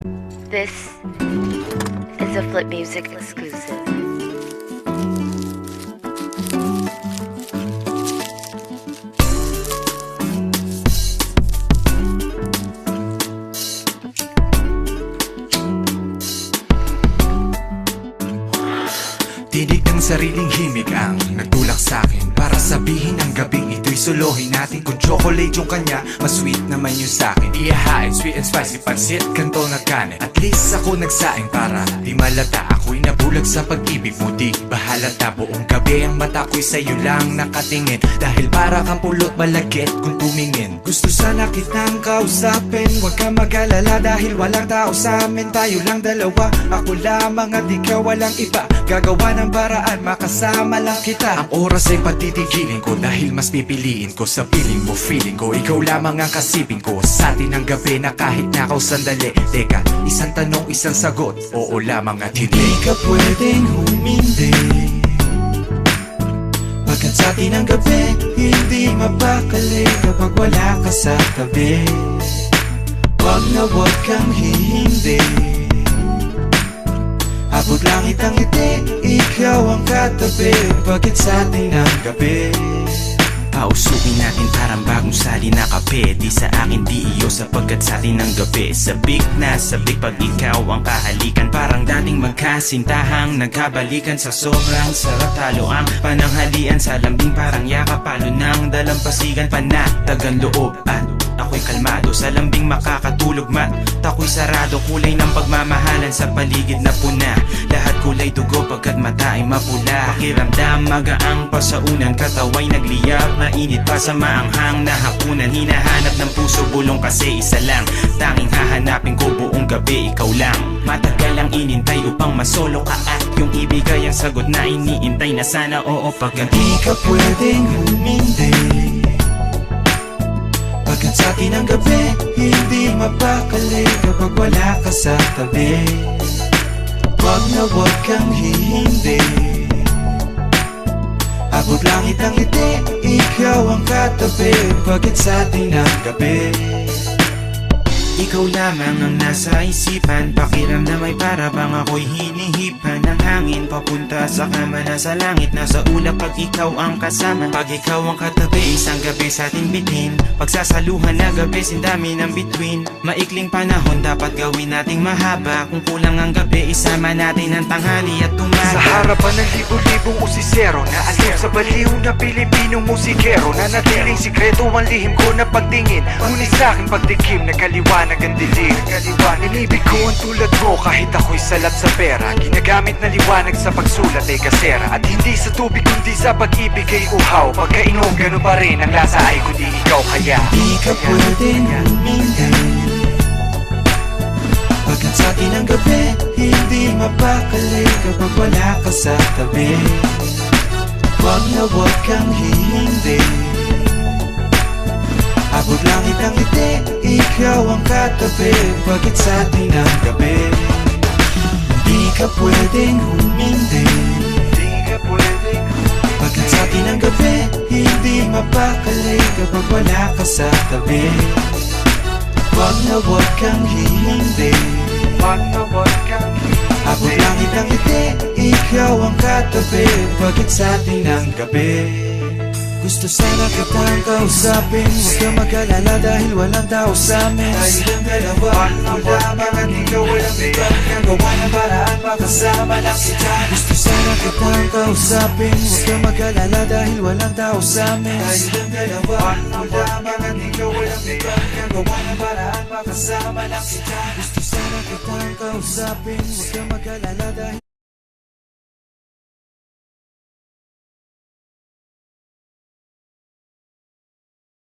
This is a Flip Music exclusive. Tinig ng sariling himig ang nagtulak sa'kin para sabihin ang gabing ito'y solohin natin. Kung chocolate yung kanya, mas sweet naman yung sa'kin. Iyahain, sweet and spicy, pansit, kanto na kanin. At least ako nagsaing para di malata. Ako'y nabulag sa pag-ibig mo, di bahalata. Buong gabi ang mata ko'y sa'yo lang nakatingin. Dahil para kang pulot malagkit kung tumingin. Gusto sana kitang kausapin, huwag kang mag-alala dahil walang tao sa amin. Tayo lang dalawa, ako lamang at ikaw walang iba. Gagawa ng paraan, makasama lang kita. Ang oras ay patitigilin ko dahil mas pipiliin ko. Sa piling mo, feeling ko, ikaw lamang ang kasipin ko. Sa atin ang gabi na kahit nakaw sandali. Teka, isang tanong, isang sagot, oo lamang at hindi. Hindi ka pwedeng humindi, pagkat sa atin ang gabi hindi mapakali kapag wala ka sa tabi. Wag na wag kang hihindi, abot langit ang ngiti, ikaw ang katabi. Bakit sa atin ang gabi? Pausukin natin parang bagong sali na kape. Di sa akin di iyo sapagkat sa atin ang gabi. Sabik na sabik pag ikaw ang kahalikan. Parang dating magkasintahang nagkabalikan. Sa sobrang sarap talo ang pananghalian. Sa lambing parang yakap palo ng dalampasigan. Panatagan loob at ako'y kalmado. Sa lambing makakatulog man tako'y sarado. Kulay ng pagmamahalan sa paligid na puna. Lahat kulay dugo pagkat mata ay mapula. Pakiramdam magaang pa sa unang kataway nagliyab. Mainit pa sa maanghang na hapunan. Hinahanap ng puso bulong kasi isa lang. Tanging hahanapin ko buong gabi ikaw lang. Matagal ang inintay upang masolo ka at yung ibigay ang sagot na iniintay na sana oo pagkat di ka pwedeng humindi, pagkat sa atin ang gabi hindi mapakali kapag wala ka sa tabi. Wag na wag kang hihindi, abot langit ang ngiti, ikaw ang katabi. Bakit sa atin ang gabi? Ikaw lamang ang nasa isipan. Pakiramdam ay para bang ako'y hinihipan ng hangin papunta sa kama na sa langit. Nasa ulap pag ikaw ang kasama. Pag ikaw ang katabi, isang gabi sa ating bitin. Pagsasaluhan na gabi, sindami ng between. Maikling panahon dapat gawin nating mahaba. Kung kulang ang gabi, isama natin ang tanghali at umaga. Sa harapan ng libo-libong usisero na alim sa baliw na Pilipinong musikero. Na natiling sikreto ang lihim ko na pagtingin. Ngunit sa aking pagtikim na kaliwanag ang dilim. Inibig ko ang tulad mo kahit ako'y salat sa pera. Ginagamit na liwanag sa pagsulat ay kasera. At hindi sa tubig kundi sa pag-ibig ay uhaw. Pagkainom gano'n pa rin ang lasa ay kundi ikaw kaya. Di ka pwedeng humindi, pagkat sa atin ang gabi hindi mapakali kapag wala ka sa tabi. Wag na wag kang hihindi, abot langit ang ngiti, ikaw ang katabi. Bakit sa atin ang gabi? Di ka pwedeng humindi, pagkat sa atin ang gabi hindi mapakali kapag wala ka sa tabi. Wag na wag kang hihindi, abot langit ang ngiti, ikaw ang katabi. Bakit sa atin ang gabi? Gusto sana kitang kausapin, huwag kang mag-alala dahil walang tao sa amin. Tayong dalawa, ako lamang at ikaw walang iba. Gagawa ng paraan, makasama lang kita. Gusto sana kitang kausapin, huwag kang mag-alala dahil walang tao sa amin. Tayong dalawa, ako lamang at ikaw walang iba. Gagawa ng paraan, makasama lang kita. Gusto sana kitang kausapin, huwag kang mag-alala dahil